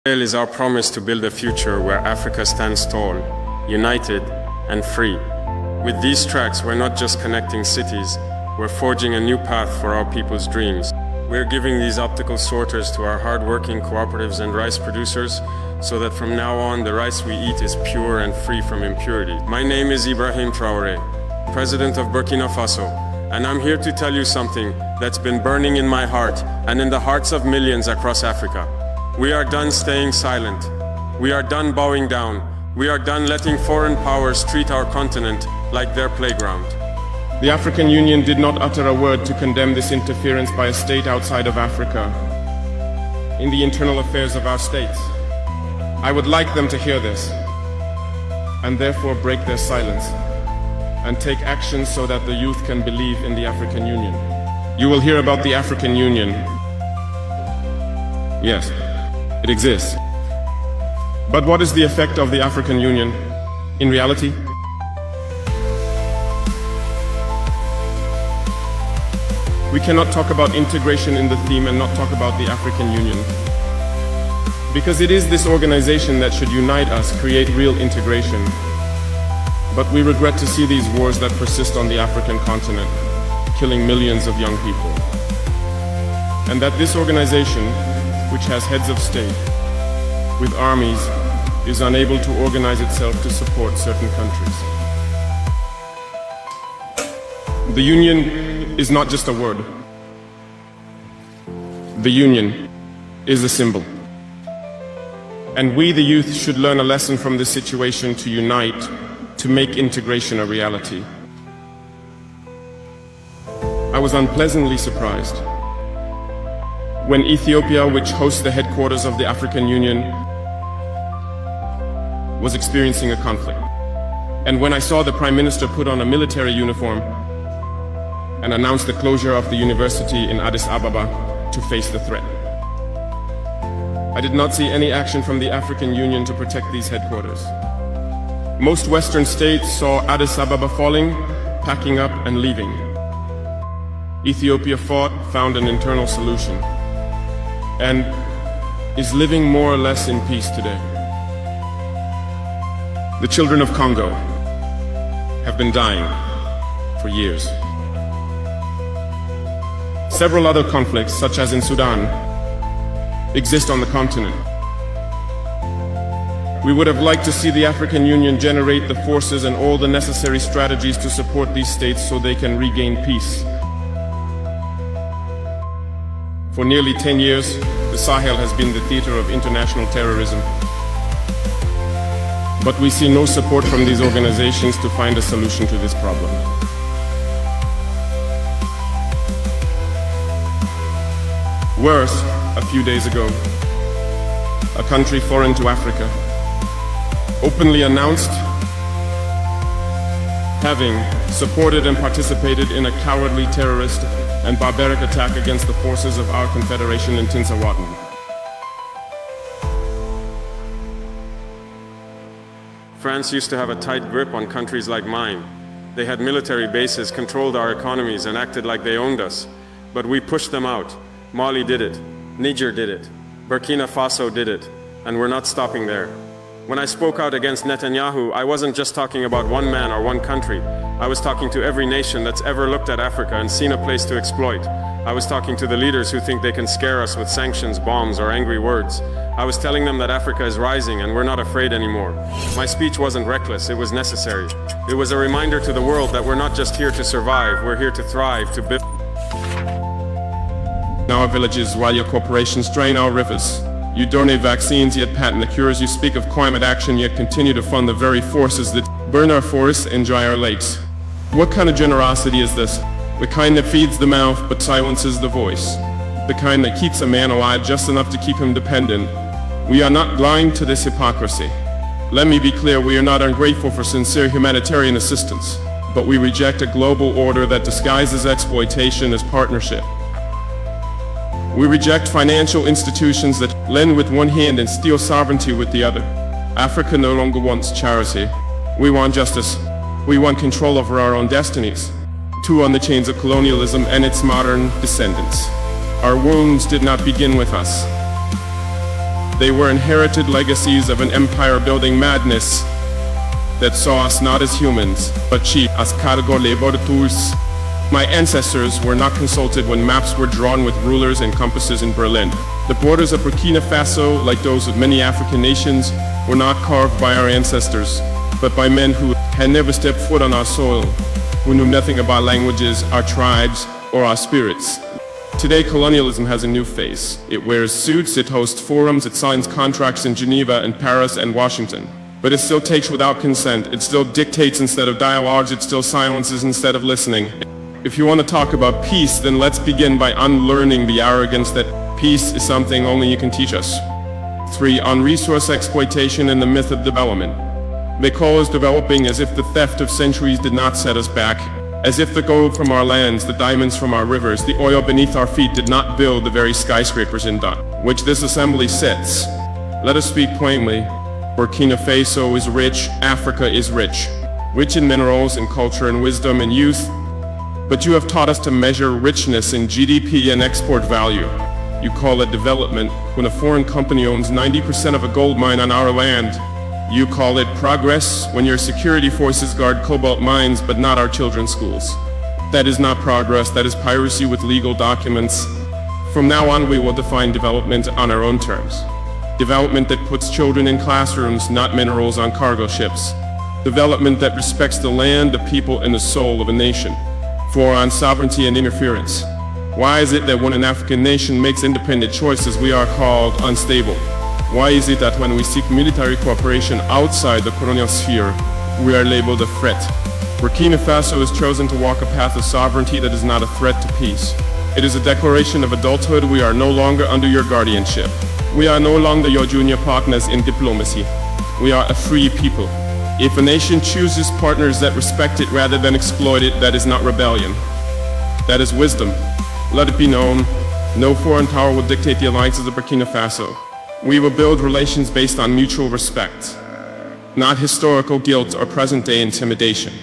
Sahel is our promise to build a future where Africa stands tall, united and free. With these tracks, we're not just connecting cities, we're forging a new path for our people's dreams. We're giving these optical sorters to our hard-working cooperatives and rice producers so that from now on the rice we eat is pure and free from impurity. My name is Ibrahim Traoré, President of Burkina Faso, and I'm here to tell you something that's been burning in my heart and in the hearts of millions across Africa. We are done staying silent. We are done bowing down. We are done letting foreign powers treat our continent like their playground. The African Union did not utter a word to condemn this interference by a state outside of Africa in the internal affairs of our states. I would like them to hear this and therefore break their silence and take action so that the youth can believe in the African Union. You will hear about the African Union. Yes, it exists. But what is the effect of the African Union in reality? We cannot talk about integration in the theme and not talk about the African Union. Because it is this organization that should unite us, create real integration. But we regret to see these wars that persist on the African continent, killing millions of young people. And that this organization, which has heads of state, with armies, is unable to organize itself to support certain countries. The Union is not just a word. The Union is a symbol. And we, the youth, should learn a lesson from this situation to unite, to make integration a reality. I was unpleasantly surprised when Ethiopia, which hosts the headquarters of the African Union, was experiencing a conflict. And when I saw the Prime Minister put on a military uniform and announce the closure of the university in Addis Ababa to face the threat. I did not see any action from the African Union to protect these headquarters. Most Western states saw Addis Ababa falling, packing up and leaving. Ethiopia fought, found an internal solution, and is living more or less in peace today. The children of Congo have been dying for years. Several other conflicts, such as in Sudan, exist on the continent. We would have liked to see the African Union generate the forces and all the necessary strategies to support these states so they can regain peace. For nearly 10 years, the Sahel has been the theater of international terrorism. But we see no support from these organizations to find a solution to this problem. Worse, a few days ago, a country foreign to Africa openly announced having supported and participated in a cowardly terrorist and barbaric attack against the forces of our confederation in Tinsawartan. France used to have a tight grip on countries like mine. They had military bases, controlled our economies, and acted like they owned us. But we pushed them out. Mali did it, Niger did it, Burkina Faso did it, and we're not stopping there. When I spoke out against Netanyahu, I wasn't just talking about one man or one country. I was talking to every nation that's ever looked at Africa and seen a place to exploit. I was talking to the leaders who think they can scare us with sanctions, bombs, or angry words. I was telling them that Africa is rising and we're not afraid anymore. My speech wasn't reckless, it was necessary. It was a reminder to the world that we're not just here to survive, we're here to thrive, to build our villages while your corporations drain our rivers. You donate vaccines yet patent the cures. You speak of climate action yet continue to fund the very forces that burn our forests and dry our lakes. What kind of generosity is this? The kind that feeds the mouth but silences the voice. The kind that keeps a man alive just enough to keep him dependent. We are not blind to this hypocrisy. Let me be clear, we are not ungrateful for sincere humanitarian assistance, but we reject a global order that disguises exploitation as partnership. We reject financial institutions that lend with one hand and steal sovereignty with the other. Africa no longer wants charity. We want justice. We want control over our own destinies. Too on the chains of colonialism and its modern descendants. Our wounds did not begin with us. They were inherited legacies of an empire-building madness that saw us not as humans, but sheep as cargo laboratories. My ancestors were not consulted when maps were drawn with rulers and compasses in Berlin. The borders of Burkina Faso, like those of many African nations, were not carved by our ancestors, but by men who had never stepped foot on our soil, who knew nothing about languages, our tribes, or our spirits. Today, colonialism has a new face. It wears suits, it hosts forums, it signs contracts in Geneva and Paris and Washington. But it still takes without consent, it still dictates instead of dialogues, it still silences instead of listening. If you want to talk about peace, then let's begin by unlearning the arrogance that peace is something only you can teach us. 3. On resource exploitation and the myth of development. They call us developing as if the theft of centuries did not set us back, as if the gold from our lands, the diamonds from our rivers, the oil beneath our feet did not build the very skyscrapers in which this assembly sits. Let us speak plainly. Burkina Faso is rich, Africa is rich. Rich in minerals and culture and wisdom and youth. But you have taught us to measure richness in GDP and export value. You call it development when a foreign company owns 90% of a gold mine on our land. You call it progress when your security forces guard cobalt mines but not our children's schools. That is not progress, that is piracy with legal documents. From now on we will define development on our own terms. Development that puts children in classrooms, not minerals on cargo ships. Development that respects the land, the people, and the soul of a nation. 4. On sovereignty and interference. Why is it that when an African nation makes independent choices we are called unstable? Why is it that when we seek military cooperation outside the colonial sphere, we are labeled a threat? Burkina Faso has chosen to walk a path of sovereignty that is not a threat to peace. It is a declaration of adulthood. We are no longer under your guardianship. We are no longer your junior partners in diplomacy. We are a free people. If a nation chooses partners that respect it rather than exploit it, that is not rebellion. That is wisdom. Let it be known, no foreign power will dictate the alliances of Burkina Faso. We will build relations based on mutual respect, not historical guilt or present-day intimidation.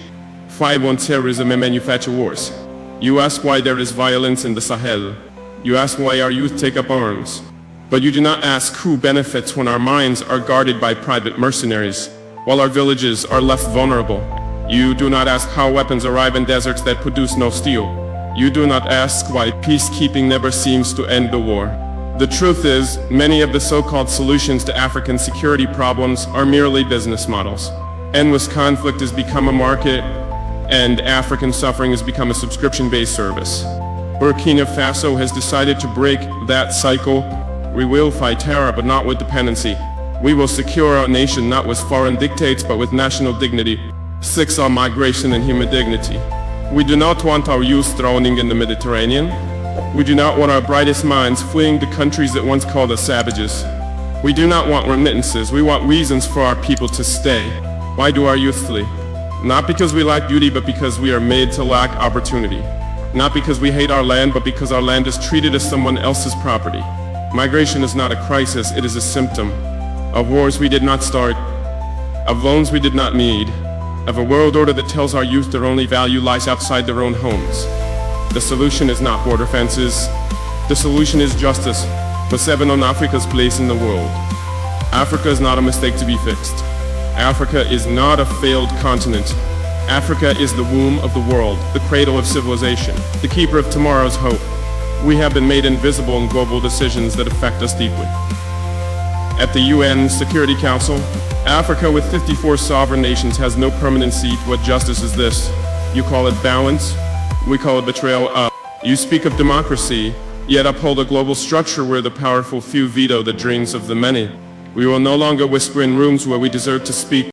5. On terrorism and manufacture wars. You ask why there is violence in the Sahel. You ask why our youth take up arms. But you do not ask who benefits when our mines are guarded by private mercenaries, while our villages are left vulnerable. You do not ask how weapons arrive in deserts that produce no steel. You do not ask why peacekeeping never seems to end the war. The truth is, many of the so-called solutions to African security problems are merely business models. Endless conflict has become a market, and African suffering has become a subscription-based service. Burkina Faso has decided to break that cycle. We will fight terror, but not with dependency. We will secure our nation not with foreign dictates, but with national dignity. 6. On migration and human dignity. We do not want our youth drowning in the Mediterranean. We do not want our brightest minds fleeing the countries that once called us savages. We do not want remittances. We want reasons for our people to stay. Why do our youth flee? Not because we lack beauty, but because we are made to lack opportunity. Not because we hate our land, but because our land is treated as someone else's property. Migration is not a crisis, it is a symptom of wars we did not start, of loans we did not need, of a world order that tells our youth their only value lies outside their own homes. The solution is not border fences. The solution is justice. For 7. On Africa's place in the world. Africa is not a mistake to be fixed. Africa is not a failed continent. Africa is the womb of the world, the cradle of civilization, the keeper of tomorrow's hope. We have been made invisible in global decisions that affect us deeply. At the UN Security Council, Africa with 54 sovereign nations has no permanent seat. What justice is this? You call it balance? We call it betrayal. You speak of democracy, yet uphold a global structure where the powerful few veto the dreams of the many. We will no longer whisper in rooms where we deserve to speak.